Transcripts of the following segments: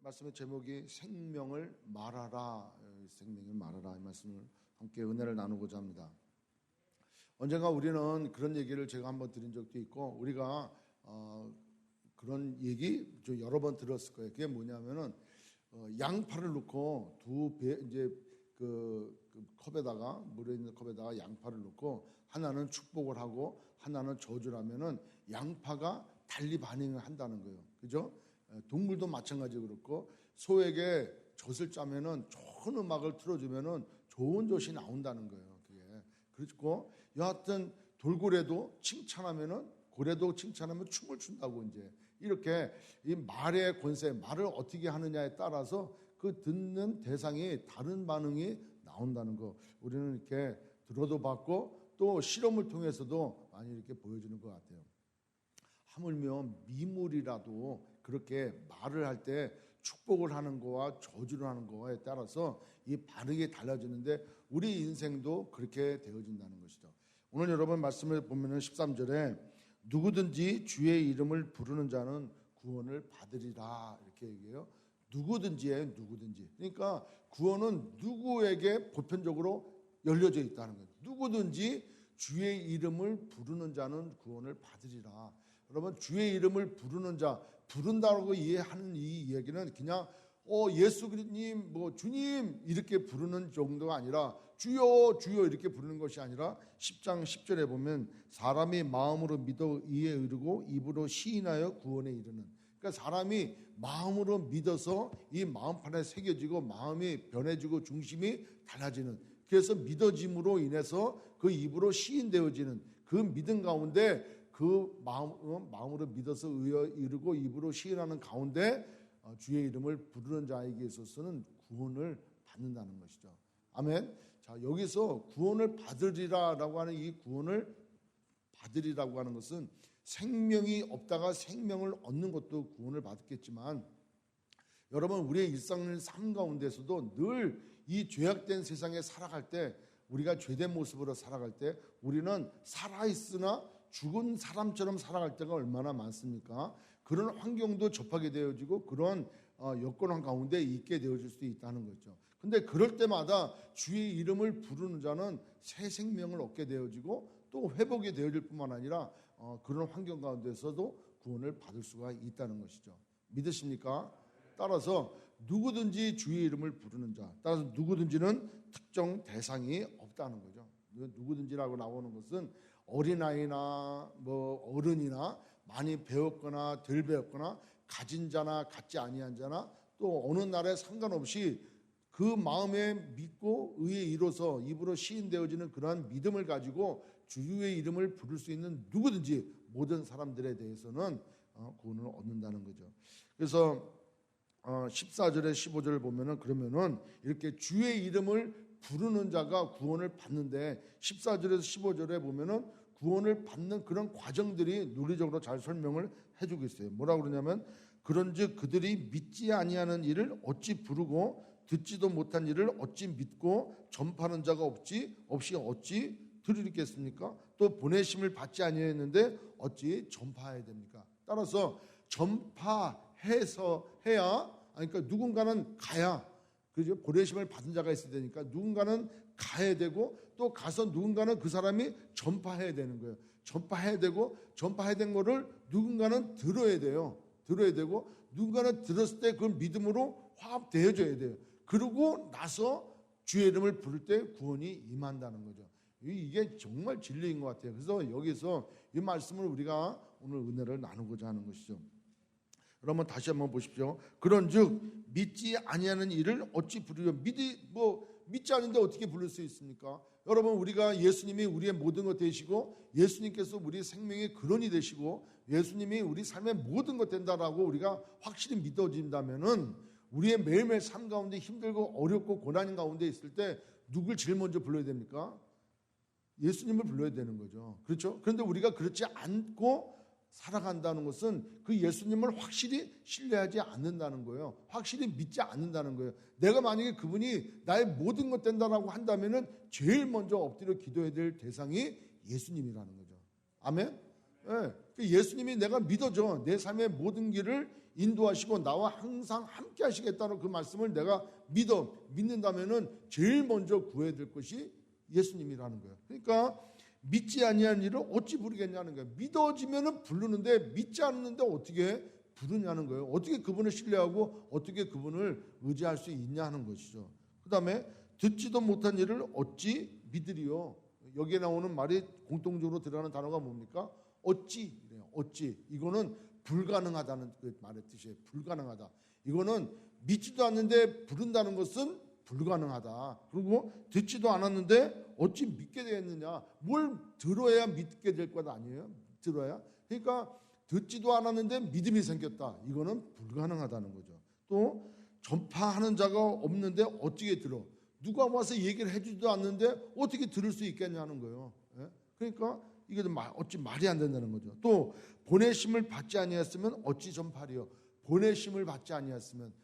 말씀의 제목이 생명을 말하라, 생명을 말하라 이 말씀을 함께 은혜를 나누고자 합니다. 언젠가 우리는 그런 얘기를 제가 한번 드린 적도 있고 우리가 그런 얘기 여러 번 들었을 거예요. 그게 뭐냐면은 양파를 넣고 두 배 이제 그 컵에다가 물에 있는 컵에다가 양파를 넣고 하나는 축복을 하고 하나는 저주를 하면은 양파가 달리 반응을 한다는 거예요. 그죠? 동물도 마찬가지로 그렇고 소에게 젖을 짜면은 좋은 음악을 틀어주면은 좋은 젖이 나온다는 거예요. 그게 그렇고 여하튼 돌고래도 칭찬하면은 고래도 칭찬하면 춤을 춘다고 이제 이렇게 이 말의 권세, 말을 어떻게 하느냐에 따라서 그 듣는 대상이 다른 반응이 나온다는 거 우리는 이렇게 들어도 봤고 또 실험을 통해서도 많이 이렇게 보여주는 것 같아요. 하물며 미물이라도 그렇게 말을 할 때 축복을 하는 거와 저주를 하는 거에 따라서 이 반응이 달라지는데 우리 인생도 그렇게 되어진다는 것이죠. 오늘 여러분 말씀을 보면은 13절에 누구든지 주의 이름을 부르는 자는 구원을 받으리라 이렇게 얘기해요. 누구든지예요, 누구든지. 그러니까 구원은 누구에게 보편적으로 열려져 있다는 거예요. 누구든지 주의 이름을 부르는 자는 구원을 받으리라. 여러분 주의 이름을 부르는 자, 부른다고 이해하는 이 이야기는 그냥 예수님, 주님 이렇게 부르는 정도가 아니라 주여 주여 이렇게 부르는 것이 아니라 10장 10절에 보면 사람이 마음으로 믿어 이에 이르고 입으로 시인하여 구원에 이르는. 그러니까 사람이 마음으로 믿어서 이 마음판에 새겨지고 마음이 변해지고 중심이 달라지는. 그래서 믿어짐으로 인해서 그 입으로 시인되어지는 그 믿음 가운데 그 마음으로 믿어서 이르고 입으로 시인하는 가운데 주의 이름을 부르는 자에게 있어서는 구원을 받는다는 것이죠. 아멘. 자, 여기서 구원을 받으리라라고 하는 이 구원을 받으리라고 하는 것은 생명이 없다가 생명을 얻는 것도 구원을 받겠지만 여러분 우리의 일상의 삶 가운데서도 늘 이 죄악된 세상에 살아갈 때 우리가 죄된 모습으로 살아갈 때 우리는 살아있으나 죽은 사람처럼 살아갈 때가 얼마나 많습니까? 그런 환경도 접하게 되어지고 그런 여건 가운데 있게 되어질 수 있다는 거죠. 근데 그럴 때마다 주의 이름을 부르는 자는 새 생명을 얻게 되어지고 또 회복이 되어질 뿐만 아니라 그런 환경 가운데서도 구원을 받을 수가 있다는 것이죠. 믿으십니까? 따라서 누구든지 주의 이름을 부르는 자, 따라서 누구든지는 특정 대상이 없다는 거죠. 누구든지라고 나오는 것은 어린아이나 어른이나 많이 배웠거나 덜 배웠거나 가진 자나 갖지 아니한 자나 또 어느 날에 상관없이 그 마음에 믿고 의에 이뤄서 입으로 시인되어지는 그러한 믿음을 가지고 주의 이름을 부를 수 있는 누구든지 모든 사람들에 대해서는 구원을 얻는다는 거죠. 그래서 14절에 15절을 보면은 그러면은 이렇게 주의 이름을 부르는 자가 구원을 받는데 14절에서 15절에 보면은 구원을 받는 그런 과정들이 논리적으로 잘 설명을 해주고 있어요. 뭐라고 그러냐면 그런즉 그들이 믿지 아니하는 일을 어찌 부르고 듣지도 못한 일을 어찌 믿고 전파하는 자가 없이 어찌 들으리겠습니까? 또 보내심을 받지 아니했는데 어찌 전파해야 됩니까? 따라서 전파해서 해야 그러니까 누군가는 가야 그죠? 보내심을 받은 자가 있어야 되니까 누군가는 가야 되고 또 가서 누군가는 그 사람이 전파해야 되는 거예요. 전파해야 되고 전파해야 된 거를 누군가는 들어야 돼요. 들어야 되고 누군가는 들었을 때 그걸 믿음으로 화합되어져야 돼요. 그러고 나서 주의 이름을 부를 때 구원이 임한다는 거죠. 이게 정말 진리인 것 같아요. 그래서 여기서 이 말씀을 우리가 오늘 은혜를 나누고자 하는 것이죠. 여러분 다시 한번 보십시오. 그런즉 믿지 아니하는 일을 어찌 부르려 믿지 않는데 어떻게 부를 수 있습니까? 여러분 우리가 예수님이 우리의 모든 것 되시고 예수님께서 우리의 생명의 근원이 되시고 예수님이 우리 삶의 모든 것 된다라고 우리가 확실히 믿어진다면은 우리의 매일매일 삶 가운데 힘들고 어렵고 고난인 가운데 있을 때 누굴 제일 먼저 불러야 됩니까? 예수님을 불러야 되는 거죠. 그렇죠? 그런데 우리가 그렇지 않고 살아간다는 것은 그 예수님을 확실히 신뢰하지 않는다는 거예요. 확실히 믿지 않는다는 거예요. 내가 만약에 그분이 나의 모든 것 된다라고 한다면은 제일 먼저 엎드려 기도해야 될 대상이 예수님이라는 거죠. 아멘? 네. 예수님이 내가 믿어져. 내 삶의 모든 길을 인도하시고 나와 항상 함께 하시겠다는 그 말씀을 내가 믿는다면은 제일 먼저 구해야 될 것이 예수님이라는 거예요. 그러니까 믿지 아니한 일을 어찌 부르겠냐는 거예요. 믿어지면은 부르는데 믿지 않는데 어떻게 부르냐는 거예요. 어떻게 그분을 신뢰하고 어떻게 그분을 의지할 수 있냐는 것이죠. 그 다음에 듣지도 못한 일을 어찌 믿으리요. 여기에 나오는 말이 공통적으로 들어가는 단어가 뭡니까? 어찌. 어찌. 이거는 불가능하다는 그 말의 뜻이에요. 불가능하다. 이거는 믿지도 않는데 부른다는 것은 불가능하다. 그리고 듣지도 않았는데 어찌 믿게 되겠느냐. 뭘 들어야 믿게 될 것 아니에요? 들어야. 그러니까 듣지도 않았는데 믿음이 생겼다. 이거는 불가능하다는 거죠. 또 전파하는 자가 없는데 어떻게 들어? 누가 와서 얘기를 해주지도 않는데 어떻게 들을 수 있겠냐는 거예요. 그러니까 이게 어찌 말이 안 된다는 거죠. 또 보내심을 받지 아니했으면 어찌 전파리요. 보내심을 받지 아니했으면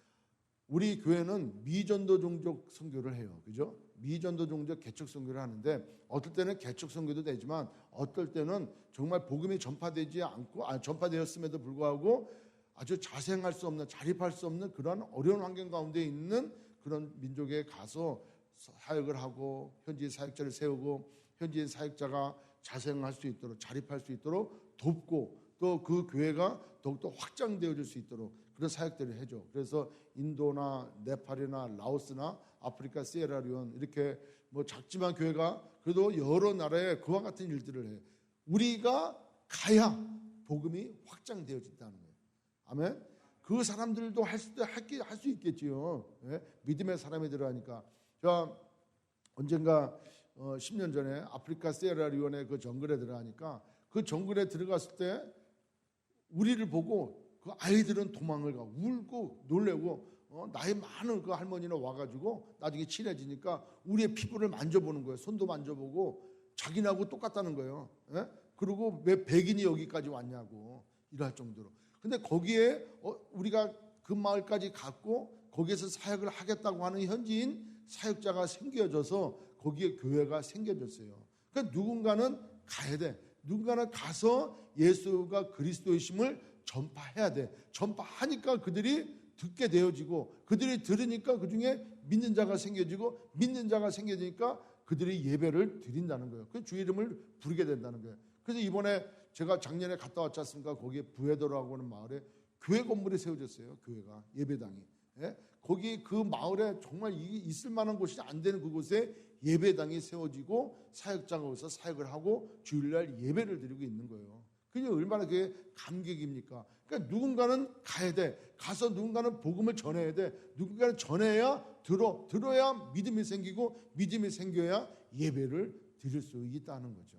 우리 교회는 미전도 종족 선교를 해요. 그죠? 미전도 종족 개척 선교를 하는데 어떨 때는 개척 선교도 되지만 어떨 때는 정말 복음이 전파되지 않고 전파되었음에도 불구하고 아주 자생할 수 없는 자립할 수 없는 그런 어려운 환경 가운데 있는 그런 민족에 가서 사역을 하고 현지의 사역자를 세우고 현지의 사역자가 자생할 수 있도록 자립할 수 있도록 돕고 또 그 교회가 더욱더 확장되어질 수 있도록 그런 사역들을 해줘. 그래서 인도나 네팔이나 라오스나 아프리카 시에라리온 이렇게 뭐 작지만 교회가 그래도 여러 나라에 그와 같은 일들을 해. 우리가 가야 복음이 확장되어진다는 거예요. 아멘. 그 사람들도 할 수 있겠지요. 예? 믿음의 사람이 들어가니까. 제가 언젠가 10년 전에 아프리카 시에라리온의 그 정글에 들어가니까 그 정글에 들어갔을 때 우리를 보고 그 아이들은 도망을 가고 울고 놀래고 나이 많은 그 할머니는 와가지고 나중에 친해지니까 우리의 피부를 만져보는 거예요. 손도 만져보고 자기네하고 똑같다는 거예요. 예? 그리고 왜 백인이 여기까지 왔냐고 이럴 정도로. 근데 거기에 우리가 그 마을까지 갔고 거기에서 사역을 하겠다고 하는 현지인 사역자가 생겨져서 거기에 교회가 생겨졌어요. 그러니까 누군가는 가야 돼. 누군가는 가서 예수가 그리스도이심을 전파해야 돼. 전파하니까 그들이 듣게 되어지고 그들이 들으니까 그중에 믿는 자가 생겨지고 믿는 자가 생겨지니까 그들이 예배를 드린다는 거예요. 그 주 이름을 부르게 된다는 거예요. 그래서 이번에 제가 작년에 갔다 왔지 않습니까? 거기에 부에도라고 하는 마을에 교회 건물이 세워졌어요. 교회가 예배당이. 예? 거기 그 마을에 정말 있을 만한 곳이 안 되는 그곳에 예배당이 세워지고 사역자가 오서 사역을 하고 주일날 예배를 드리고 있는 거예요. 그게 얼마나 그게 감격입니까? 그러니까 누군가는 가야 돼. 가서 누군가는 복음을 전해야 돼. 누군가는 전해야 들어야 믿음이 생기고 믿음이 생겨야 예배를 드릴 수 있다는 거죠.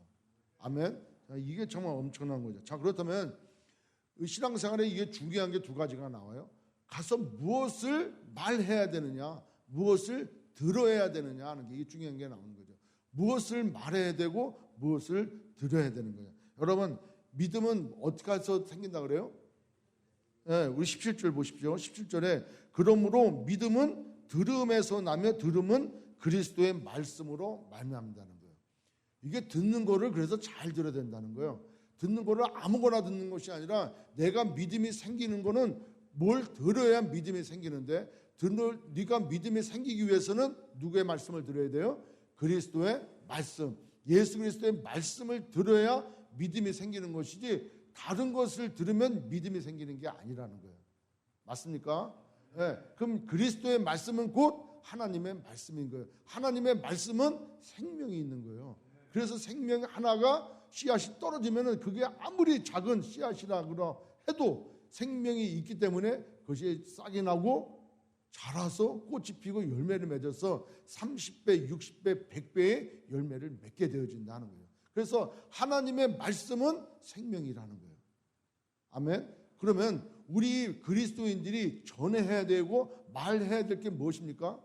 아멘. 이게 정말 엄청난 거죠. 자, 그렇다면 신앙생활에 이게 중요한 게 두 가지가 나와요. 가서 무엇을 말해야 되느냐, 무엇을 들어야 되느냐 하는 게 이게 중요한 게 나오는 거죠. 무엇을 말해야 되고 무엇을 들어야 되는 거예요. 여러분, 믿음은 어떻게 해서 생긴다 그래요? 네, 우리 17절 보십시오. 17절에 그러므로 믿음은 들음에서 나며 들음은 그리스도의 말씀으로 말미암는다는 거예요. 이게 듣는 거를 그래서 잘 들어야 된다는 거예요. 듣는 거를 아무거나 듣는 것이 아니라 내가 믿음이 생기는 거는 뭘 들어야 믿음이 생기는데 네가 믿음이 생기기 위해서는 누구의 말씀을 들어야 돼요? 그리스도의 말씀. 예수 그리스도의 말씀을 들어야 믿음이 생기는 것이지 다른 것을 들으면 믿음이 생기는 게 아니라는 거예요. 맞습니까? 네. 그럼 그리스도의 말씀은 곧 하나님의 말씀인 거예요. 하나님의 말씀은 생명이 있는 거예요. 그래서 생명 하나가 씨앗이 떨어지면은 그게 아무리 작은 씨앗이라고 해도 생명이 있기 때문에 그것이 싹이 나고 자라서 꽃이 피고 열매를 맺어서 30배, 60배, 100배의 열매를 맺게 되어진다는 거예요. 그래서 하나님의 말씀은 생명이라는 거예요. 아멘. 그러면 우리 그리스도인들이 전해야 되고 말해야 될 게 무엇입니까?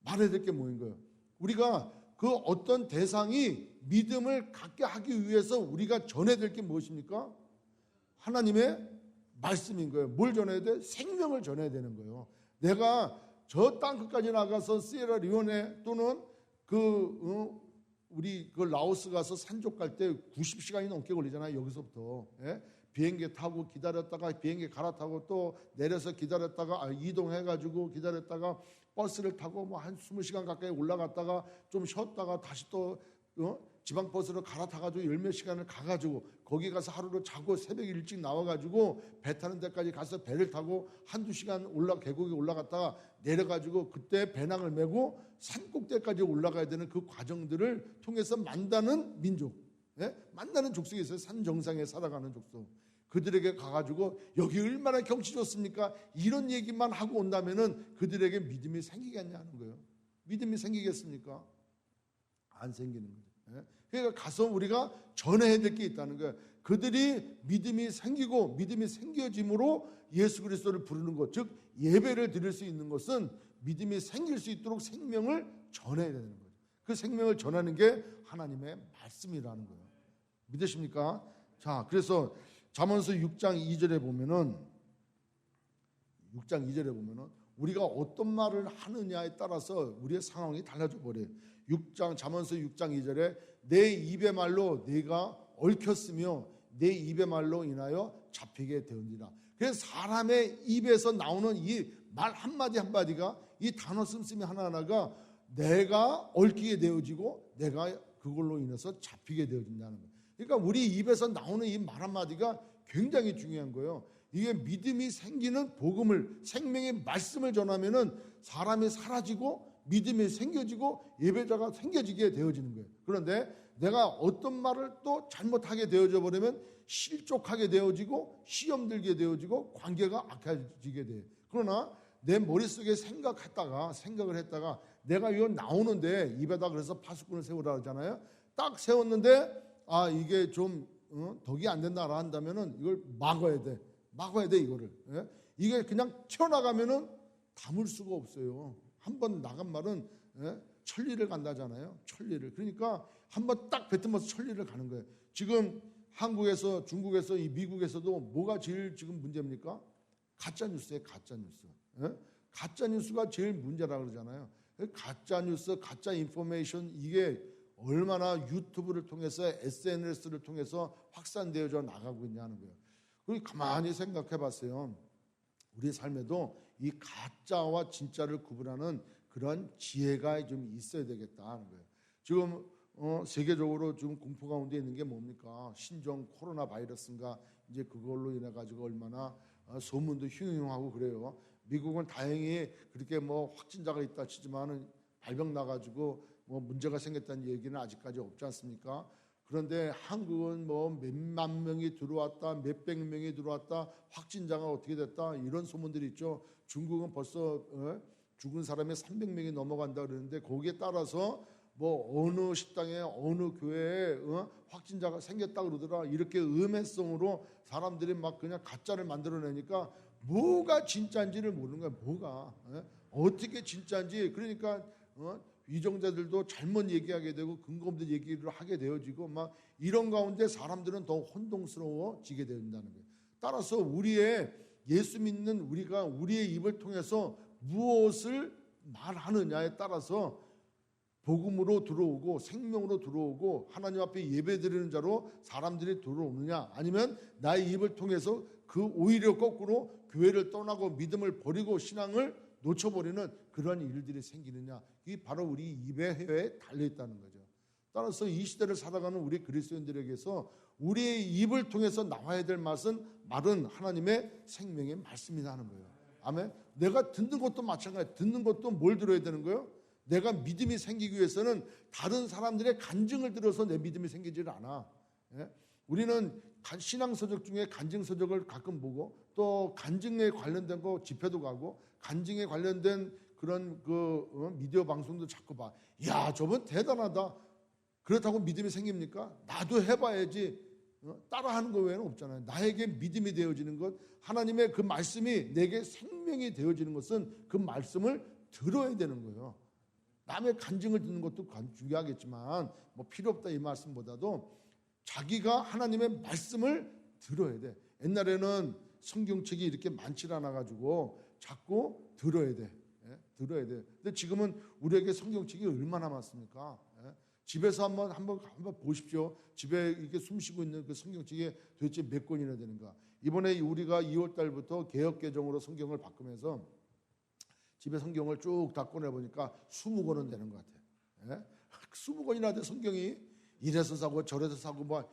말해야 될 게 뭐인 거예요? 우리가 그 어떤 대상이 믿음을 갖게 하기 위해서 우리가 전해야 될 게 무엇입니까? 하나님의 말씀인 거예요. 뭘 전해야 돼? 생명을 전해야 되는 거예요. 내가 저 땅끝까지 나가서 시에라리온에 또는 우리 그 라오스 가서 산족 갈 때 90시간이 넘게 걸리잖아요. 여기서부터. 예? 비행기 타고 기다렸다가 비행기 갈아타고 또 내려서 기다렸다가 이동해가지고 기다렸다가 버스를 타고 뭐 한 20시간 가까이 올라갔다가 좀 쉬었다가 다시 또 지방버스로 갈아타가지고 열몇 시간을 가가지고 거기 가서 하루를 자고 새벽 일찍 나와가지고 배 타는 데까지 가서 배를 타고 한두 시간 계곡에 올라갔다가 내려가지고 그때 배낭을 메고 산꼭대기까지 올라가야 되는 그 과정들을 통해서 만나는 민족, 만나는 족속이 있어요. 산 정상에 살아가는 족속. 그들에게 가가지고 여기 얼마나 경치 좋습니까? 이런 얘기만 하고 온다면은 그들에게 믿음이 생기겠냐는 거예요. 믿음이 생기겠습니까? 안 생기는 거죠. 그러니까 가서 우리가 전해야 될 게 있다는 거예요. 그들이 믿음이 생기고 믿음이 생겨짐으로 예수 그리스도를 부르는 것, 즉 예배를 드릴 수 있는 것은 믿음이 생길 수 있도록 생명을 전해야 되는 거예요. 그 생명을 전하는 게 하나님의 말씀이라는 거예요. 믿으십니까? 자, 그래서 잠언서 6장 2절에 보면은 우리가 어떤 말을 하느냐에 따라서 우리의 상황이 달라져 버려요. 잠언서 6장 2절에 내 입의 말로 네가 얽혔으며 내 입의 말로 인하여 잡히게 되었느니라. 그래서 사람의 입에서 나오는 이 말 한마디 한마디가, 이 단어 씀씀이 하나하나가 내가 얽히게 되어지고 내가 그걸로 인해서 잡히게 되어진다는 거예요. 그러니까 우리 입에서 나오는 이 말 한마디가 굉장히 중요한 거예요. 이게 믿음이 생기는 복음을, 생명의 말씀을 전하면은 사람이 사라지고 믿음이 생겨지고 예배자가 생겨지게 되어지는 거예요. 그런데 내가 어떤 말을 또 잘못하게 되어져 버리면 실족하게 되어지고 시험 들게 되어지고 관계가 악해지게 돼요. 그러나 내 머릿속에 생각을 했다가 내가 이거 나오는데 입에다 그래서 파수꾼을 세우라 하잖아요. 딱 세웠는데 이게 좀 덕이 안 된다라 한다면은 이걸 막아야 돼 이거를. 이게 그냥 튀어나가면은 담을 수가 없어요. 한번 나간 말은 천리를 간다잖아요. 천리를. 그러니까 한번 딱 뱉으면서 천리를 가는 거예요. 지금 한국에서, 중국에서, 이 미국에서도 뭐가 제일 지금 문제입니까? 가짜 뉴스예요. 가짜 뉴스. 가짜 뉴스가 제일 문제라 그러잖아요. 가짜 뉴스, 가짜 인포메이션, 이게 얼마나 유튜브를 통해서 SNS를 통해서 확산되어져 나가고 있냐는 거예요. 그리고 가만히 생각해 봤어요. 우리 삶에도 이 가짜와 진짜를 구분하는 그런 지혜가 좀 있어야 되겠다는 거예요. 지금 세계적으로 지금 공포 가운데 있는 게 뭡니까? 신종 코로나 바이러스인가, 이제 그걸로 인해 가지고 얼마나 소문도 흉흉하고 그래요. 미국은 다행히 그렇게 뭐 확진자가 있다 치지만은 발병 나가지고 뭐 문제가 생겼다는 얘기는 아직까지 없지 않습니까? 그런데 한국은 뭐 몇만 명이 들어왔다, 몇백 명이 들어왔다, 확진자가 어떻게 됐다, 이런 소문들이 있죠. 중국은 벌써 죽은 사람이 300명이 넘어간다 그러는데 거기에 따라서 뭐 어느 식당에 어느 교회에 확진자가 생겼다 그러더라. 이렇게 음해성으로 사람들이 막 그냥 가짜를 만들어내니까 뭐가 진짜인지를 모르는 거야. 뭐가 어떻게 진짜인지. 그러니까 위정자들도 잘못 얘기하게 되고 근거 없는 얘기를 하게 되어지고 막 이런 가운데 사람들은 더 혼동스러워지게 된다는 거예요. 따라서 우리의 예수 믿는 우리가 우리의 입을 통해서 무엇을 말하느냐에 따라서 복음으로 들어오고 생명으로 들어오고 하나님 앞에 예배드리는 자로 사람들이 들어오느냐, 아니면 나의 입을 통해서 그 오히려 거꾸로 교회를 떠나고 믿음을 버리고 신앙을 놓쳐버리는 그런 일들이 생기느냐, 이게 바로 우리 입의 해에 달려있다는 거죠. 따라서 이 시대를 살아가는 우리 그리스도인들에게서 우리의 입을 통해서 나와야 될 말은 하나님의 생명의 말씀이라는 거예요. 아멘. 내가 듣는 것도 마찬가지예요. 듣는 것도 뭘 들어야 되는 거예요? 내가 믿음이 생기기 위해서는 다른 사람들의 간증을 들어서 내 믿음이 생기질 않아. 우리는 신앙서적 중에 간증서적을 가끔 보고 또 간증에 관련된 거 집회도 가고 간증에 관련된 그런 미디어 방송도 자꾸 봐. 야, 저분 대단하다. 그렇다고 믿음이 생깁니까? 나도 해봐야지. 따라하는 거 외에는 없잖아요. 나에게 믿음이 되어지는 것, 하나님의 그 말씀이 내게 생명이 되어지는 것은 그 말씀을 들어야 되는 거예요. 남의 간증을 듣는 것도 중요하겠지만 뭐 필요 없다 이 말씀보다도 자기가 하나님의 말씀을 들어야 돼. 옛날에는 성경책이 이렇게 많지 않아 가지고 자꾸 들어야 돼. 들어야 돼. 근데 지금은 우리에게 성경책이 얼마나 많습니까? 집에서 한번 보십시오. 집에 이렇게 숨쉬고 있는 그 성경책이 도대체 몇 권이나 되는가. 이번에 우리가 2월 달부터 개역 개정으로 성경을 바꾸면서 집에 성경을 쭉 다 꺼내 보니까 20권은 되는 것 같아요. 예? 20권이나 돼 성경이. 이래서 사고 저래서 사고 뭐.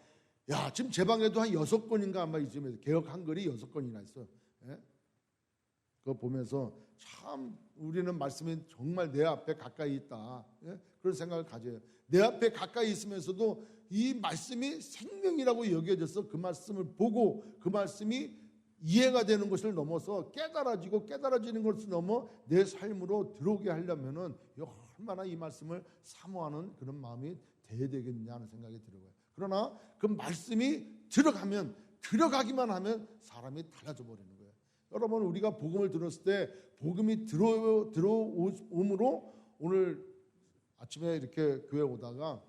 야, 지금 제 방에도 한 6권인가 아마 이쯤에 개역 한글이 6권이나 있어. 예? 그거 보면서 참 우리는 말씀이 정말 내 앞에 가까이 있다. 예? 그런 생각을 가져요. 내 앞에 가까이 있으면서도 이 말씀이 생명이라고 여겨져서 그 말씀을 보고 그 말씀이 이해가 되는 것을 넘어서 깨달아지는 것을 넘어 내 삶으로 들어오게 하려면은 얼마나 이 말씀을 사모하는 그런 마음이 돼야 되겠느냐 하는 생각이 들어요. 그러나 그 말씀이 들어가기만 하면 사람이 달라져 버리는 거예요. 여러분, 우리가 복음을 들었을 때 복음이 들어옴으로 오늘 아침에 이렇게 교회 오다가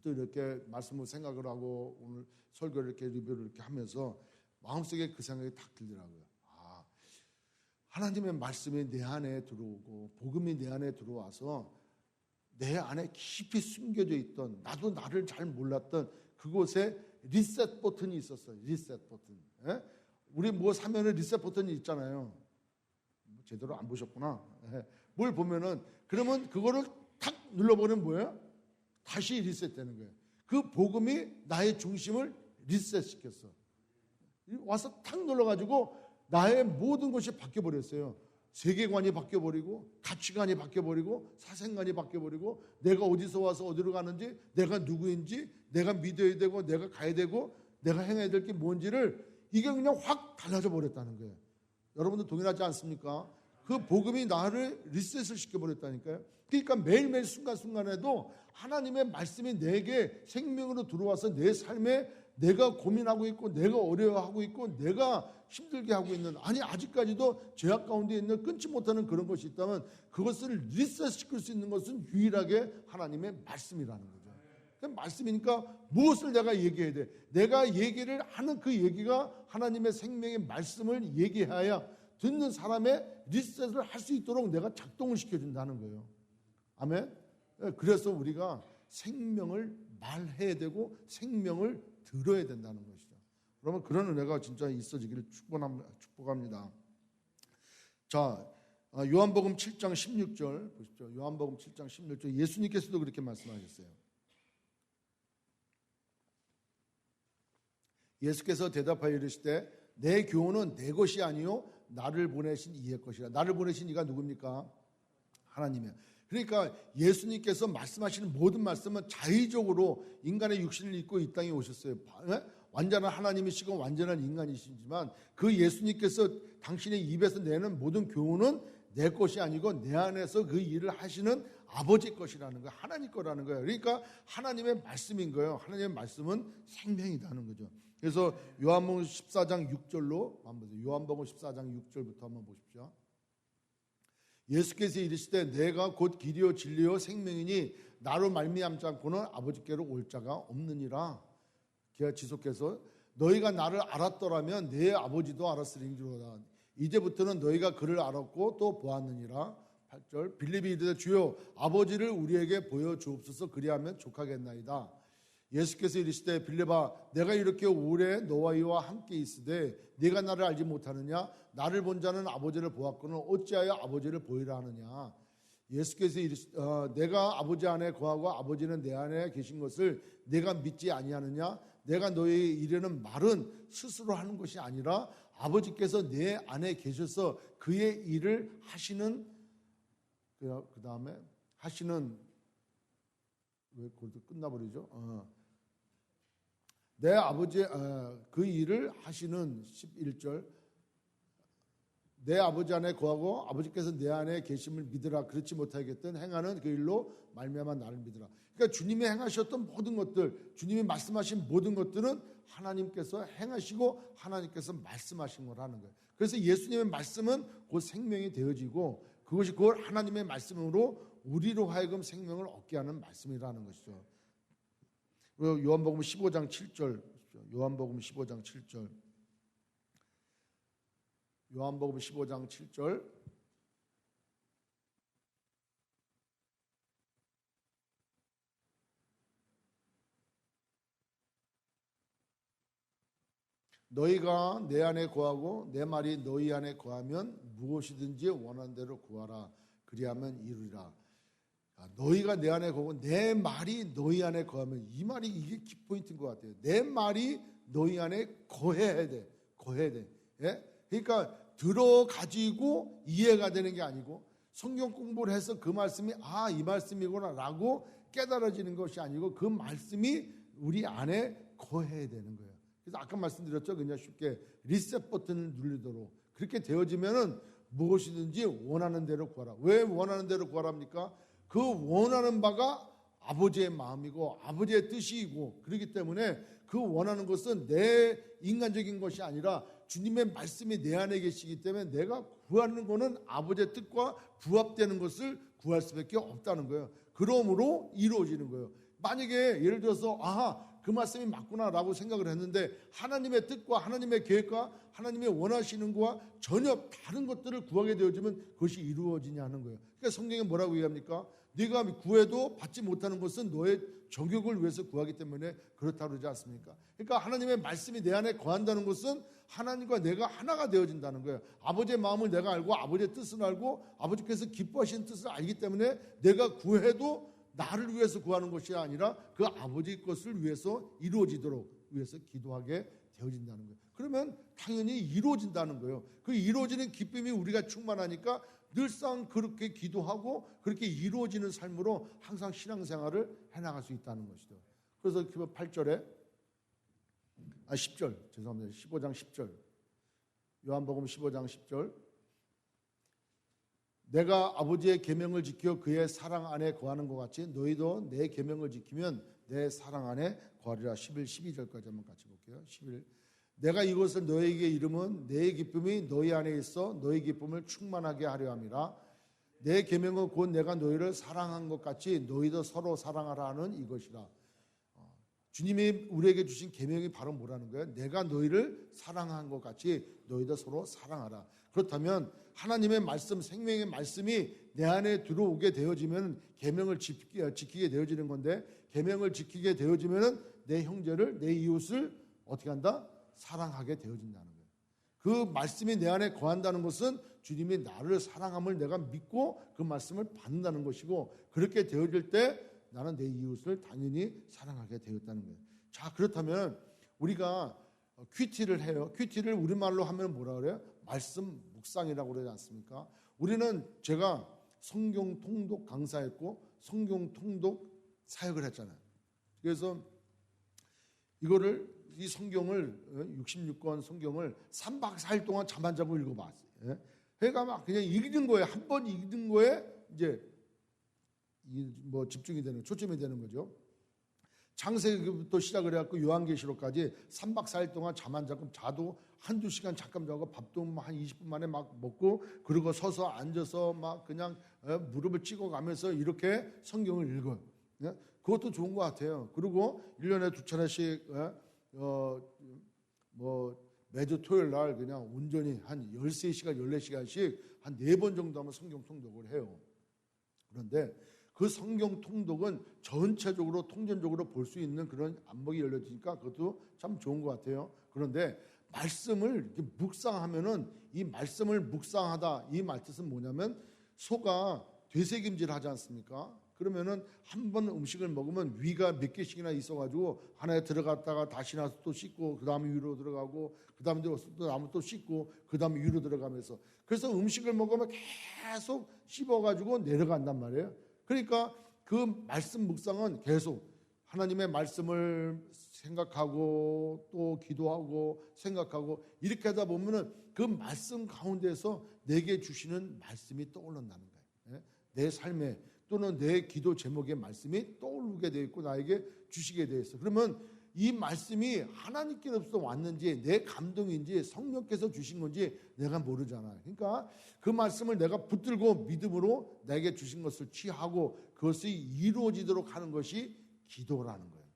또 이렇게 말씀을 생각을 하고 오늘 설교를 이렇게 리뷰를 이렇게 하면서 마음속에 그 생각이 딱 들더라고요. 아, 하나님의 말씀이 내 안에 들어오고 복음이 내 안에 들어와서 내 안에 깊이 숨겨져 있던 나도 나를 잘 몰랐던 그곳에 리셋 버튼이 있었어요. 리셋 버튼. 예? 우리 뭐 사면은 리셋 버튼이 있잖아요. 제대로 안 보셨구나. 예. 뭘 보면은 그러면 그거를 탁 눌러보면 뭐예요? 다시 리셋되는 거예요. 그 복음이 나의 중심을 리셋시켰어. 와서 탁 눌러가지고 나의 모든 것이 바뀌어버렸어요. 세계관이 바뀌어버리고 가치관이 바뀌어버리고 사생관이 바뀌어버리고 내가 어디서 와서 어디로 가는지 내가 누구인지 내가 믿어야 되고 내가 가야 되고 내가 행해야 될 게 뭔지를 이게 그냥 확 달라져 버렸다는 거예요. 여러분들 동일하지 않습니까? 그 복음이 나를 리셋을 시켜버렸다니까요. 그러니까 매일매일 순간순간에도 하나님의 말씀이 내게 생명으로 들어와서 내 삶에 내가 고민하고 있고 내가 어려워하고 있고 내가 힘들게 하고 있는 아니 아직까지도 죄악 가운데 있는 끊지 못하는 그런 것이 있다면 그것을 리셋시킬 수 있는 것은 유일하게 하나님의 말씀이라는 거죠. 말씀이니까 무엇을 내가 얘기해야 돼? 내가 얘기를 하는 그 얘기가 하나님의 생명의 말씀을 얘기해야 듣는 사람의 리셋을 할 수 있도록 내가 작동을 시켜준다는 거예요. 아멘? 그래서 우리가 생명을 말해야 되고 생명을 들어야 된다는 것이죠. 그러면 그런 은혜가 진짜 있어지기를 축복합니다. 자, 요한복음 7장 16절 보십시오. 요한복음 7장 16절 예수님께서도 그렇게 말씀하셨어요. 예수께서 대답하여 이르시되 내 교훈은 내 것이 아니요 나를 보내신 이의 것이라. 나를 보내신 이가 누굽니까? 하나님이에요. 그러니까 예수님께서 말씀하시는 모든 말씀은 자의적으로 인간의 육신을 입고 이 땅에 오셨어요. 완전한 하나님이시고 완전한 인간이시지만 그 예수님께서 당신의 입에서 내는 모든 교훈은 내 것이 아니고 내 안에서 그 일을 하시는 아버지 것이라는 거예요. 하나님 거라는 거예요. 그러니까 하나님의 말씀인 거예요. 하나님의 말씀은 생명이라는 거죠. 그래서 요한복음 14장 6절로 한번 보세요. 요한복음 14장 6절부터 한번 보십시오. 예수께서 이르시되 내가 곧 길이요 진리요 생명이니 나로 말미암지 않고는 아버지께로 올 자가 없느니라. 그가 지속해서 너희가 나를 알았더라면 내 아버지도 알았으리로다. 이제부터는 너희가 그를 알았고 또 보았느니라. 8절 빌립이 이르되 주여 아버지를 우리에게 보여주옵소서 그리하면 족하겠나이다. 예수께서 이르시되 빌립아 내가 이렇게 오래 너와 이와 함께 있으되 네가 나를 알지 못하느냐? 나를 본 자는 아버지를 보았거늘 어찌하여 아버지를 보이라 하느냐? 예수께서 내가 아버지 안에 거하고 아버지는 내 안에 계신 것을 내가 믿지 아니하느냐? 내가 너희에게 이르는 말은 스스로 하는 것이 아니라 아버지께서 내 안에 계셔서 그의 일을 하시는 그 다음에 하시는 왜 그것도 끝나버리죠? 내 아버지 그 일을 하시는 11절 내 아버지 안에 거하고 아버지께서 내 안에 계심을 믿으라. 그렇지 못하겠든 행하는 그 일로 말미암아 나를 믿으라. 그러니까 주님이 행하셨던 모든 것들, 주님이 말씀하신 모든 것들은 하나님께서 행하시고 하나님께서 말씀하신 거라는 거예요. 그래서 예수님의 말씀은 곧 생명이 되어지고 그것이 곧 하나님의 말씀으로 우리로 하여금 생명을 얻게 하는 말씀이라는 것이죠. 요한복음 15장 7절 요한복음 15장 7절 요한복음 15장 7절 너희가 내 안에 거하고 내 말이 너희 안에 거하면 무엇이든지 원하는 대로 구하라. 그리하면 이루리라. 너희가 내 안에 거하고 내 말이 너희 안에 거하면, 이 말이 이게 키포인트인 것 같아요. 내 말이 너희 안에 거해야 돼. 거해야 돼. 예? 그러니까 들어가지고 이해가 되는 게 아니고 성경 공부를 해서 그 말씀이 이 말씀이구나 라고 깨달아지는 것이 아니고 그 말씀이 우리 안에 거해야 되는 거예요. 그래서 아까 말씀드렸죠. 그냥 쉽게 리셋 버튼을 누르도록 그렇게 되어지면은 무엇이든지 원하는 대로 구하라. 왜 원하는 대로 구하랍니까? 그 원하는 바가 아버지의 마음이고 아버지의 뜻이고, 그렇기 때문에 그 원하는 것은 내 인간적인 것이 아니라 주님의 말씀이 내 안에 계시기 때문에 내가 구하는 것은 아버지의 뜻과 부합되는 것을 구할 수밖에 없다는 거예요. 그러므로 이루어지는 거예요. 만약에 예를 들어서 그 말씀이 맞구나라고 생각을 했는데 하나님의 뜻과 하나님의 계획과 하나님이 원하시는 것과 전혀 다른 것들을 구하게 되어지면 그것이 이루어지냐는 거예요. 그러니까 성경에 뭐라고 얘기합니까? 네가 구해도 받지 못하는 것은 너의 정욕을 위해서 구하기 때문에 그렇다고 그러지 않습니까? 그러니까 하나님의 말씀이 내 안에 거한다는 것은 하나님과 내가 하나가 되어진다는 거예요. 아버지의 마음을 내가 알고 아버지의 뜻을 알고 아버지께서 기뻐하시는 뜻을 알기 때문에 내가 구해도 나를 위해서 구하는 것이 아니라 그 아버지 것을 위해서 이루어지도록 위해서 기도하게 되어진다는 거예요. 그러면 당연히 이루어진다는 거예요. 그 이루어지는 기쁨이 우리가 충만하니까 늘상 그렇게 기도하고 그렇게 이루어지는 삶으로 항상 신앙생활을 해나갈 수 있다는 것이죠. 그래서 8절에 10절 죄송합니다. 15장 10절 요한복음 15장 10절 내가 아버지의 계명을 지켜 그의 사랑 안에 거하는 것 같이 너희도 내 계명을 지키면 내 사랑 안에 거하리라. 11, 12절까지 한번 같이 볼게요. 11 내가 이것을 너희에게 이름은 내 기쁨이 너희 안에 있어 너희 기쁨을 충만하게 하려 함이라. 내 계명은 곧 내가 너희를 사랑한 것 같이 너희도 서로 사랑하라 하는 이것이라. 주님이 우리에게 주신 계명이 바로 뭐라는 거예요? 내가 너희를 사랑한 것 같이 너희도 서로 사랑하라. 그렇다면 하나님의 말씀, 생명의 말씀이 내 안에 들어오게 되어지면 계명을 지키게 되어지는 건데, 계명을 지키게 되어지면 내 형제를, 내 이웃을 어떻게 한다? 사랑하게 되어진다는 거예요. 그 말씀이 내 안에 거한다는 것은 주님이 나를 사랑함을 내가 믿고 그 말씀을 받는다는 것이고, 그렇게 되어질 때 나는 내 이웃을 당연히 사랑하게 되었다는 거예요. 자, 그렇다면 우리가 큐티를 해요. 큐티를 우리말로 하면 뭐라 그래요? 말씀 묵상이라고 그러지 않습니까? 우리는 제가 성경 통독 강사했고 성경 통독 사역을 했잖아요. 그래서 이 성경을 66권 성경을 3박 4일 동안 잠 안 자고 읽어봤어요. 그러니까 막 그냥 읽는 거예요. 한 번 읽는 거에 이제 집중이 되는, 초점이 되는 거죠. 창세기부터 시작을 해갖고 요한계시록까지 3박 4일 동안 잠 안 자고, 자도 한두 시간 잠깐 자고 밥도 한 20분 만에 막 먹고, 그리고 서서 앉아서 막 그냥 무릎을 찍어가면서 이렇게 성경을 읽어요. 그것도 좋은 것 같아요. 그리고 1년에 2차례씩 매주 토요일 날 그냥 온전히 한 13시간, 14시간씩 한 4번 정도 하면 성경 통독을 해요. 그런데 그 성경 통독은 전체적으로 통전적으로 볼 수 있는 그런 안목이 열려지니까 그것도 참 좋은 것 같아요. 그런데 말씀을 이렇게 묵상하면은, 이 말씀을 묵상하다, 이 말뜻은 뭐냐면 소가 되새김질 하지 않습니까? 그러면은 한 번 음식을 먹으면 위가 몇 개씩이나 있어가지고 하나에 들어갔다가 다시 나서 또 씻고, 그 다음에 위로 들어가고, 그 다음에 또 나무 또 씻고, 그 다음에 위로 들어가면서, 그래서 음식을 먹으면 계속 씹어가지고 내려간단 말이에요. 그러니까 그 말씀 묵상은 계속 하나님의 말씀을 생각하고 또 기도하고 생각하고 이렇게 하다 보면은 그 말씀 가운데서 내게 주시는 말씀이 떠오른다는 거예요. 내 삶에 또는 내 기도 제목의 말씀이 떠오르게 되어 있고 나에게 주시게 되어 있어. 그러면 이 말씀이 하나님께로부터 왔는지 내 감동인지 성령께서 주신 건지 내가 모르잖아요. 그러니까 그 말씀을 내가 붙들고 믿음으로 내게 주신 것을 취하고 그것이 이루어지도록 하는 것이 기도라는 거예요.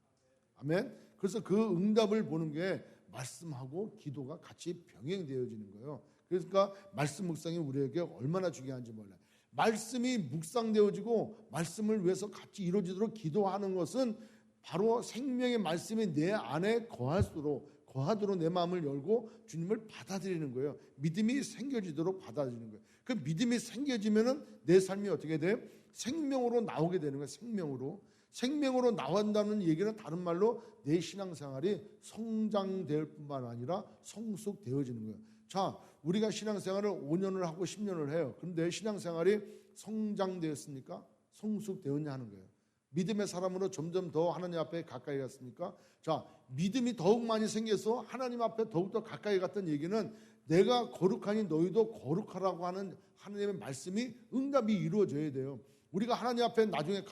아멘. 그래서 그 응답을 보는 게 말씀하고 기도가 같이 병행되어지는 거예요. 그러니까 말씀 묵상이 우리에게 얼마나 중요한지 몰라요. 말씀이 묵상되어지고 말씀을 위해서 같이 이루어지도록 기도하는 것은 바로 생명의 말씀이 내 안에 거할수록 거하도록 내 마음을 열고 주님을 받아들이는 거예요. 믿음이 생겨지도록 받아들이는 거예요. 그 믿음이 생겨지면은 내 삶이 어떻게 돼요? 생명으로 나오게 되는 거예요. 생명으로 나온다는 얘기는 다른 말로 내 신앙생활이 성장될 뿐만 아니라 성숙되어지는 거예요. 자, 우리가 신앙생활을 5년을 하고 10년을 해요. 그런데 신앙생활이 성장되었습니까? 성숙되었냐 하는 거예요. 믿음의 사람으로 점점 더 하나님 앞에 가까이 갔습니까? 자, 믿음이 더욱 많이 생겨서 하나님 앞에 더욱더 가까이 갔던 얘기는 내가 거룩하니 너희도 거룩하라고 하는 하나님의 말씀이 응답이 이루어져야 돼요. 우리가 하나님 앞에 나중에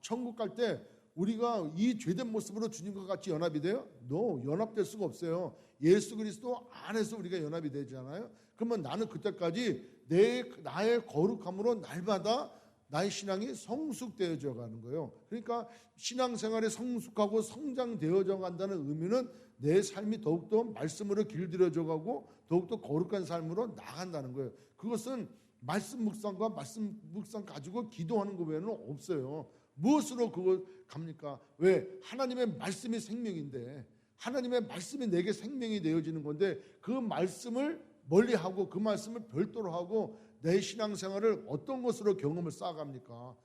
천국 갈 때 우리가 이 죄된 모습으로 주님과 같이 연합이 돼요? 연합될 수가 없어요. 예수 그리스도 안에서 우리가 연합이 되잖아요. 그러면 나는 그때까지 나의 거룩함으로 날마다 나의 신앙이 성숙되어져 가는 거예요. 그러니까 신앙생활이 성숙하고 성장되어져 간다는 의미는 내 삶이 더욱더 말씀으로 길들여져 가고 더욱더 거룩한 삶으로 나간다는 거예요. 그것은 말씀 묵상과 말씀 묵상 가지고 기도하는 것 외에는 없어요. 무엇으로 그걸 갑니까? 왜? 하나님의 말씀이 생명인데 하나님의 말씀이 내게 생명이 되어지는 건데 그 말씀을 멀리하고 그 말씀을 별도로 하고 내 신앙생활을 어떤 것으로 경험을 쌓아갑니까?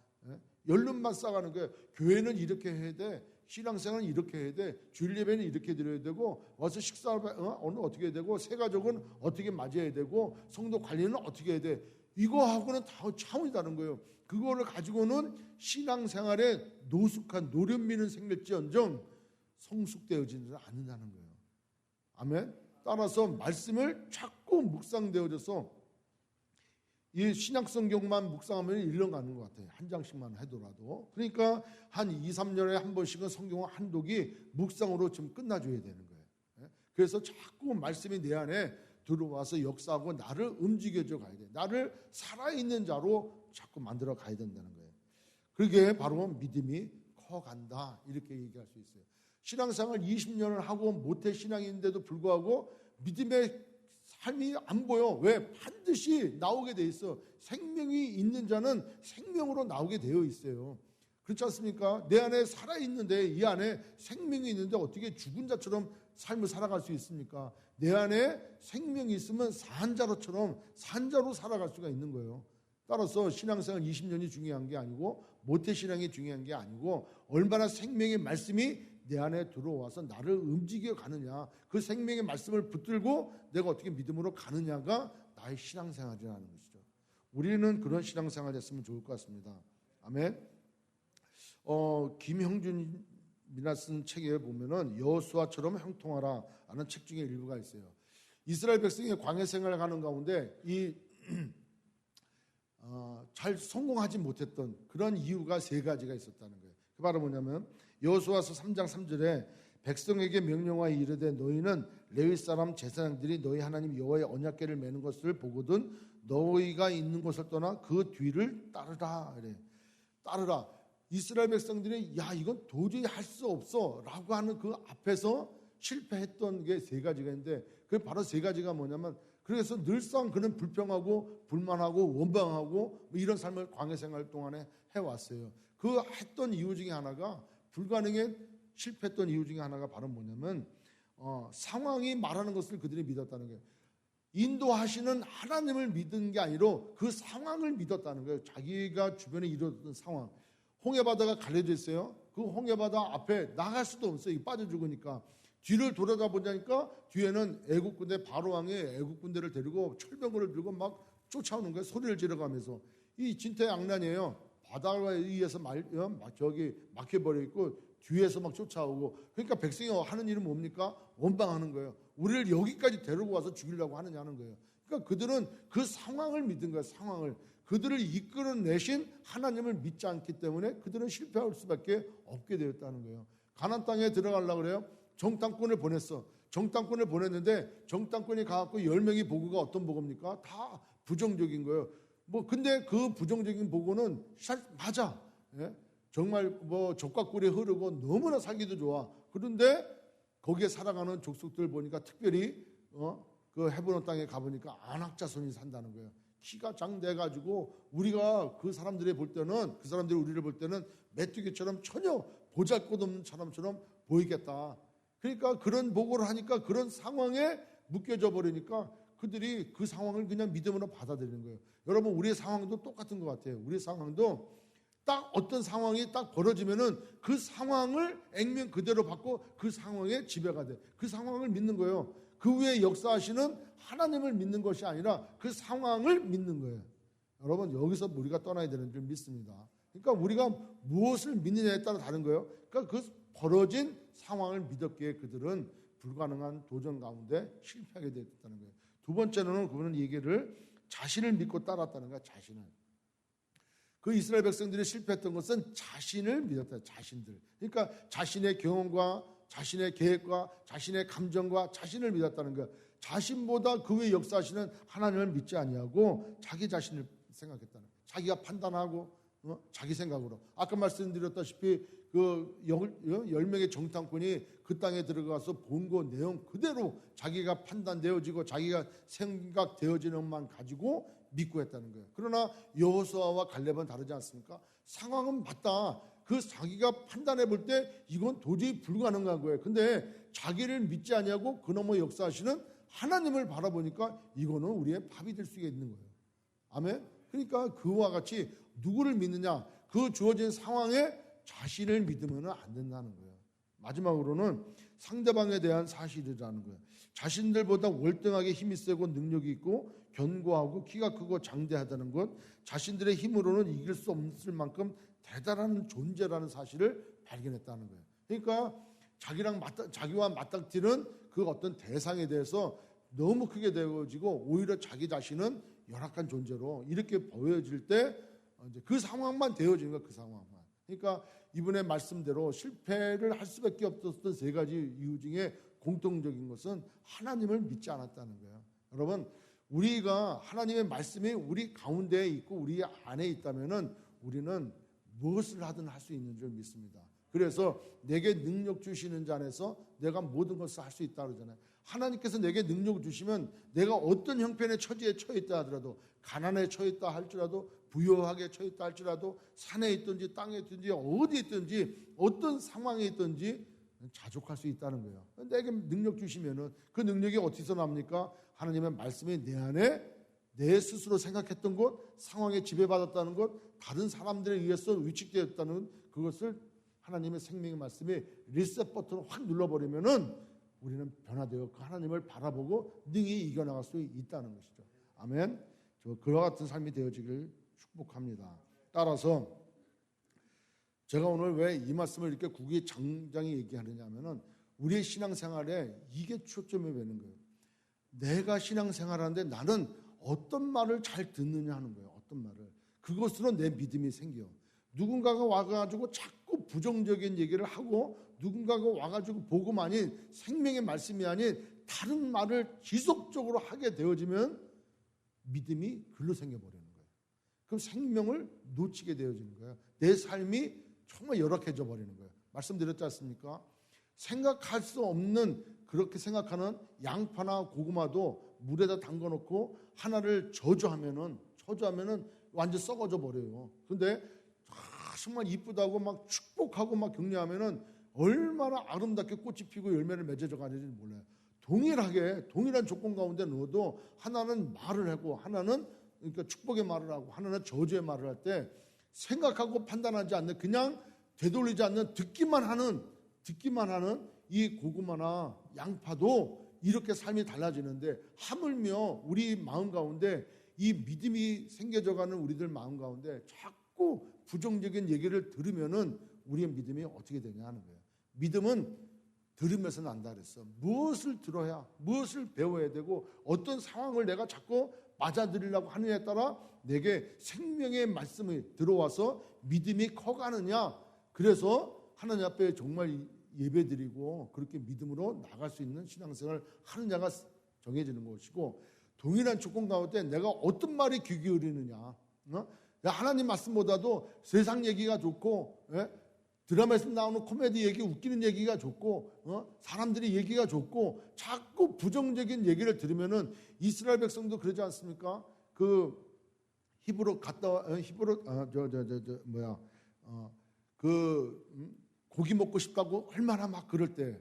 연륜만 쌓아가는 거예요. 교회는 이렇게 해야 돼. 신앙생활은 이렇게 해야 돼. 주일 예배는 이렇게 드려야 되고 와서 식사를 오늘 어떻게 해야 되고 새가족은 어떻게 맞이해야 되고 성도 관리는 어떻게 해야 돼. 이거하고는 다 차원이 다른 거예요. 그거를 가지고는 신앙생활에 노숙한 노련미는 생길지언정 성숙되어지지 않는다는 거예요. 아멘. 따라서 말씀을 자꾸 묵상되어져서 이 신약성경만 묵상하면 1년 가는 것 같아요. 한 장씩만 해도라도. 그러니까 한 2, 3년에 한 번씩은 성경 한 독이 묵상으로 좀 끝나줘야 되는 거예요. 그래서 자꾸 말씀이 내 안에 들어와서 역사하고 나를 움직여줘 가야 돼. 나를 살아있는 자로 자꾸 만들어 가야 된다는 거예요. 그게 바로 믿음이 커간다 이렇게 얘기할 수 있어요. 신앙생활 20년을 하고 모태 신앙인데도 불구하고 믿음의 삶이 안 보여. 왜? 반드시 나오게 돼 있어. 생명이 있는 자는 생명으로 나오게 되어 있어요. 그렇지 않습니까? 내 안에 살아있는데 이 안에 생명이 있는데 어떻게 죽은 자처럼 삶을 살아갈 수 있습니까? 내 안에 생명이 있으면 산자로처럼 산자로 살아갈 수가 있는 거예요. 따라서 신앙생활 20년이 중요한 게 아니고 모태신앙이 중요한 게 아니고 얼마나 생명의 말씀이 내 안에 들어와서 나를 움직여 가느냐, 그 생명의 말씀을 붙들고 내가 어떻게 믿음으로 가느냐가 나의 신앙생활이라는 것이죠. 우리는 그런 신앙생활 했으면 좋을 것 같습니다. 아멘. 김형준이나 쓴 책에 보면은 여호수아처럼 형통하라 하는 책 중에 일부가 있어요. 이스라엘 백성이 광야 생활을 하는 가운데 잘 성공하지 못했던 그런 이유가 3가지가 있었다는 거예요. 그 바로 뭐냐면 여호수아서 3장 3절에 백성에게 명령하여 이르되 너희는 레위 사람 제사장들이 너희 하나님 여호와의 언약궤를 메는 것을 보거든 너희가 있는 곳을 떠나 그 뒤를 따르라. 그래. 따르라. 이스라엘 백성들이 야 이건 도저히 할 수 없어 라고 하는 그 앞에서 실패했던 게 3가지가 있는데 그 바로 3가지가 뭐냐면 그래서 늘상 그는 불평하고 불만하고 원망하고 이런 삶을 광야 생활 동안에 해왔어요. 그 했던 이유 중에 하나가 불가능에 실패했던 이유 중에 하나가 바로 뭐냐면 상황이 말하는 것을 그들이 믿었다는 거예요. 인도하시는 하나님을 믿은 게 아니라 그 상황을 믿었다는 거예요. 자기가 주변에 이루어졌던 상황. 홍해바다가 가려져 있어요. 그 홍해바다 앞에 나갈 수도 없어요. 빠져 죽으니까. 뒤를 돌아다 보자니까 뒤에는 애국 군대 바로왕이 애국 군대를 데리고 철병거를 들고 막 쫓아오는 거예요. 소리를 지르가면서. 이 진퇴양난이에요. 바다에 의해서 막혀버려 있고 뒤에서 막 쫓아오고. 그러니까 백성이 하는 일은 뭡니까? 원망하는 거예요. 우리를 여기까지 데리고 와서 죽이려고 하느냐는 거예요. 그러니까 그들은 그 상황을 믿은 거예요. 상황을. 그들을 이끌어내신 하나님을 믿지 않기 때문에 그들은 실패할 수밖에 없게 되었다는 거예요. 가나안 땅에 들어가려고 그래요. 정탐꾼을 보냈어. 정탐꾼을 보냈는데 정탐꾼이 가갖고 10명이 보고가 어떤 보고입니까? 다 부정적인 거예요. 근데 그 부정적인 보고는 맞아. 예? 정말 족과 꿀이 흐르고 너무나 살기도 좋아. 그런데 거기에 살아가는 족속들 보니까 특별히 그 헤브론 땅에 가보니까 안악 자손이 산다는 거예요. 키가 장돼가지고 우리가 그 사람들이 볼 때는 그 사람들이 우리를 볼 때는 메뚜기처럼 전혀 보잘것없는 사람처럼 보이겠다. 그러니까 그런 보고를 하니까 그런 상황에 묶여져 버리니까 그들이 그 상황을 그냥 믿음으로 받아들이는 거예요. 여러분, 우리의 상황도 똑같은 것 같아요. 우리의 상황도 딱 어떤 상황이 딱 벌어지면은 그 상황을 액면 그대로 받고 그 상황에 지배가 돼. 그 상황을 믿는 거예요. 그 위에 역사하시는 하나님을 믿는 것이 아니라 그 상황을 믿는 거예요. 여러분, 여기서 우리가 떠나야 되는 줄 믿습니다. 그러니까 우리가 무엇을 믿느냐에 따라 다른 거예요. 그러니까 그 벌어진 상황을 믿었기에 그들은 불가능한 도전 가운데 실패하게 됐다는 거예요. 두 번째로는 그분은 얘기를 자신을 믿고 따랐다는 거야. 자신을. 그 이스라엘 백성들이 실패했던 것은 자신을 믿었다. 자신들. 그러니까 자신의 경험과 자신의 계획과 자신의 감정과 자신을 믿었다는 거야. 자신보다 그 외 역사하시는 하나님을 믿지 아니하고 자기 자신을 생각했다는 거야. 자기가 판단하고 자기 생각으로. 아까 말씀드렸다시피 그 10명의 정탐꾼이 그 땅에 들어가서 본 거 내용 그대로 자기가 판단되어지고 자기가 생각되어지는 것만 가지고 믿고 했다는 거예요. 그러나 여호수아와 갈렙은 다르지 않습니까? 상황은 맞다. 그 자기가 판단해 볼 때 이건 도저히 불가능한 거예요. 근데 자기를 믿지 아니하고 그놈의 역사하시는 하나님을 바라보니까 이거는 우리의 밥이 될 수 있는 거예요. 아멘. 그러니까 그와 같이 누구를 믿느냐? 그 주어진 상황에 자신을 믿으면 안 된다는 거예요. 마지막으로는 상대방에 대한 사실이라는 거예요. 자신들보다 월등하게 힘이 세고 능력이 있고 견고하고 키가 크고 장대하다는 것, 자신들의 힘으로는 이길 수 없을 만큼 대단한 존재라는 사실을 발견했다는 거예요. 그러니까 자기와 맞닥뜨리는 그 어떤 대상에 대해서 너무 크게 되어지고 오히려 자기 자신은 열악한 존재로 이렇게 보여질 때 그 상황만 되어지는 거예요. 그 상황만. 그러니까 이분의 말씀대로 실패를 할 수밖에 없었던 세 가지 이유 중에 공통적인 것은 하나님을 믿지 않았다는 거예요. 여러분, 우리가 하나님의 말씀이 우리 가운데에 있고 우리 안에 있다면은 우리는 무엇을 하든 할 수 있는 줄 믿습니다. 그래서 내게 능력 주시는 자 안에서 내가 모든 것을 할 수 있다 그러잖아요. 하나님께서 내게 능력을 주시면 내가 어떤 형편의 처지에 처했다 하더라도, 가난에 처했다 할지라도, 부유하게 처했다 할지라도, 산에 있든지 땅에 있든지 어디 있든지 어떤 상황에 있든지 자족할 수 있다는 거예요. 내게 능력 주시면은 그 능력이 어디서 납니까? 하나님의 말씀이 내 안에 내 스스로 생각했던 것, 상황에 지배받았다는 것, 다른 사람들에 의해서 위축되었다는 그것을 하나님의 생명의 말씀이 리셋 버튼을 확 눌러버리면은 우리는 변화되어 그 하나님을 바라보고 능히 이겨나갈 수 있다는 것이죠. 아멘. 그와 같은 삶이 되어지길 축복합니다. 따라서 제가 오늘 왜 이 말씀을 이렇게 구기장장히 얘기하느냐 하면은 우리의 신앙생활에 이게 초점이 되는 거예요. 내가 신앙생활하는데 나는 어떤 말을 잘 듣느냐 하는 거예요. 어떤 말을. 그것으로 내 믿음이 생겨. 누군가가 와가지고 자꾸 부정적인 얘기를 하고 누군가가 와가지고 복음 아닌 생명의 말씀이 아닌 다른 말을 지속적으로 하게 되어지면 믿음이 글로 생겨버리는 거예요. 그럼 생명을 놓치게 되어지는 거예요. 내 삶이 정말 열악해져 버리는 거예요. 말씀드렸지 않습니까? 생각할 수 없는 그렇게 생각하는 양파나 고구마도 물에다 담궈놓고 하나를 저주하면은 완전 썩어져 버려요. 근데 정말 이쁘다고 막 축복하고 막 격려하면은 얼마나 아름답게 꽃이 피고 열매를 맺어져 가는지 몰라요. 동일한 조건 가운데 넣어도 하나는 말을 하고 하나는 그러니까 축복의 말을 하고 하나는 저주의 말을 할 때 생각하고 판단하지 않는 그냥 되돌리지 않는 듣기만 하는 이 고구마나 양파도 이렇게 삶이 달라지는데 하물며 우리 마음 가운데 이 믿음이 생겨져가는 우리들 마음 가운데 자꾸 부정적인 얘기를 들으면은 우리의 믿음이 어떻게 되냐 하는 거예요. 믿음은 들으면서 난다 그랬어. 무엇을 들어야, 무엇을 배워야 되고 어떤 상황을 내가 자꾸 맞아들이려고 하느냐에 따라 내게 생명의 말씀이 들어와서 믿음이 커가느냐. 그래서 하나님 앞에 정말 예배드리고 그렇게 믿음으로 나갈 수 있는 신앙생활을 하느냐가 정해지는 것이고, 동일한 조건 가운데 내가 어떤 말에 귀 기울이느냐. 하나님 말씀보다도 세상 얘기가 좋고 드라마에서 나오는 코미디 얘기, 웃기는 얘기가 좋고 사람들이 얘기가 좋고 자꾸 부정적인 얘기를 들으면은 이스라엘 백성도 그러지 않습니까? 그 히브로 고기 먹고 싶다고 얼마나 막 그럴 때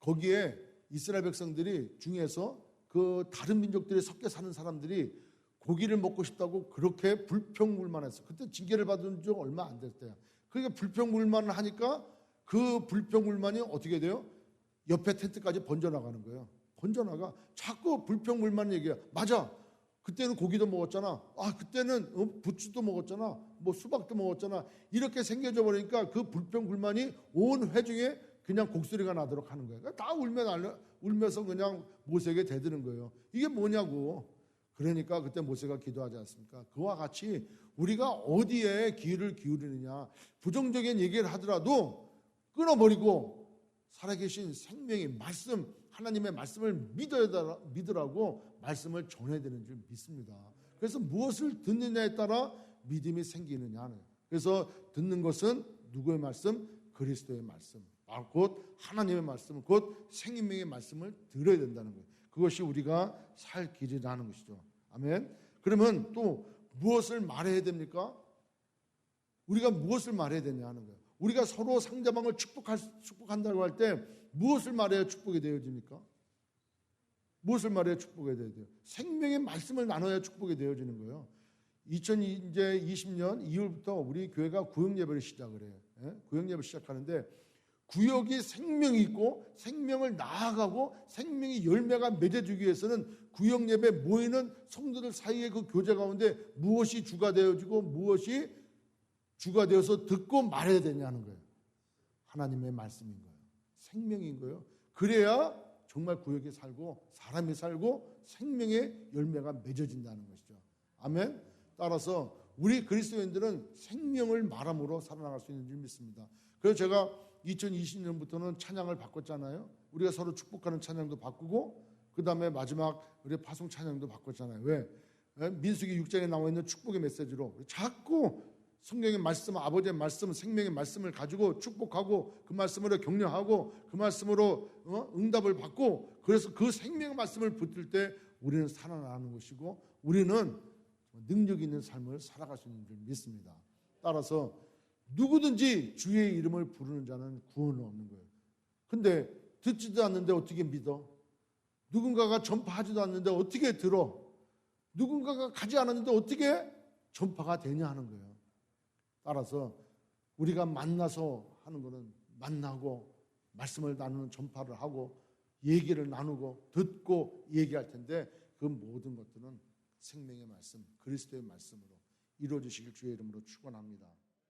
거기에 이스라엘 백성들이 중에서 그 다른 민족들이 섞여 사는 사람들이 고기를 먹고 싶다고 그렇게 불평불만했어. 그때 징계를 받은 지 얼마 안 됐대요. 그러니까 불평불만을 하니까 그 불평불만이 어떻게 돼요? 옆에 텐트까지 번져나가는 거예요. 번져나가. 자꾸 불평불만 얘기해요. 맞아. 그때는 고기도 먹었잖아. 그때는 부추도 먹었잖아. 뭐 수박도 먹었잖아. 이렇게 생겨져 버리니까 그 불평불만이 온 회중에 그냥 곡소리가 나도록 하는 거예요. 다 울면서 그냥 모세에게 대드는 거예요. 이게 뭐냐고. 그러니까 그때 모세가 기도하지 않습니까? 그와 같이 우리가 어디에 귀를 기울이느냐. 부정적인 얘기를 하더라도 끊어버리고 살아계신 생명의 말씀, 하나님의 말씀을 믿으라고 말씀을 전해야 되는 줄 믿습니다. 그래서 무엇을 듣느냐에 따라 믿음이 생기느냐는. 그래서 듣는 것은 누구의 말씀? 그리스도의 말씀. 곧 하나님의 말씀, 곧 생명의 말씀을 들어야 된다는 거예요. 그것이 우리가 살 길이라는 것이죠. 아멘. 그러면 또 무엇을 말해야 됩니까? 우리가 무엇을 말해야 되냐 하는 거예요. 우리가 서로 상대방을 축복한다고 할 때 무엇을 말해야 축복이 되어집니까? 무엇을 말해야 축복이 되어져요? 생명의 말씀을 나눠야 축복이 되어지는 거예요. 2020년 2월부터 우리 교회가 구역예배를 시작을 해요. 구역예배 시작하는데 구역이 생명이 있고 생명을 나아가고 생명의 열매가 맺어지기 위해서는 구역예배 모이는 성도들 사이의 그 교제 가운데 무엇이 주가 되어지고 무엇이 주가 되어서 듣고 말해야 되냐는 거예요. 하나님의 말씀인 거예요. 생명인 거예요. 그래야 정말 구역이 살고 사람이 살고 생명의 열매가 맺어진다는 것이죠. 아멘. 따라서 우리 그리스도인들은 생명을 말함으로 살아나갈 수 있는 줄 믿습니다. 그래서 제가 2020년부터는 찬양을 바꿨잖아요. 우리가 서로 축복하는 찬양도 바꾸고 그 다음에 마지막 우리 파송 찬양도 바꿨잖아요. 왜? 민수기 6장에 나와 있는 축복의 메시지로 자꾸 성경의 말씀, 아버지의 말씀, 생명의 말씀을 가지고 축복하고 그 말씀으로 격려하고 그 말씀으로 응답을 받고 그래서 그 생명의 말씀을 붙들 때 우리는 살아나는 것이고 우리는 능력 있는 삶을 살아갈 수 있는 줄 믿습니다. 따라서 누구든지 주의 이름을 부르는 자는 구원은 없는 거예요. 근데 듣지도 않는데 어떻게 믿어? 누군가가 전파하지도 않는데 어떻게 들어? 누군가가 가지 않았는데 어떻게 전파가 되냐 하는 거예요. 따라서 우리가 만나서 하는 것은 만나고 말씀을 나누는 전파를 하고 얘기를 나누고 듣고 얘기할 텐데 그 모든 것들은 생명의 말씀, 그리스도의 말씀으로 이루어지시길 주의 이름으로 축원합니다.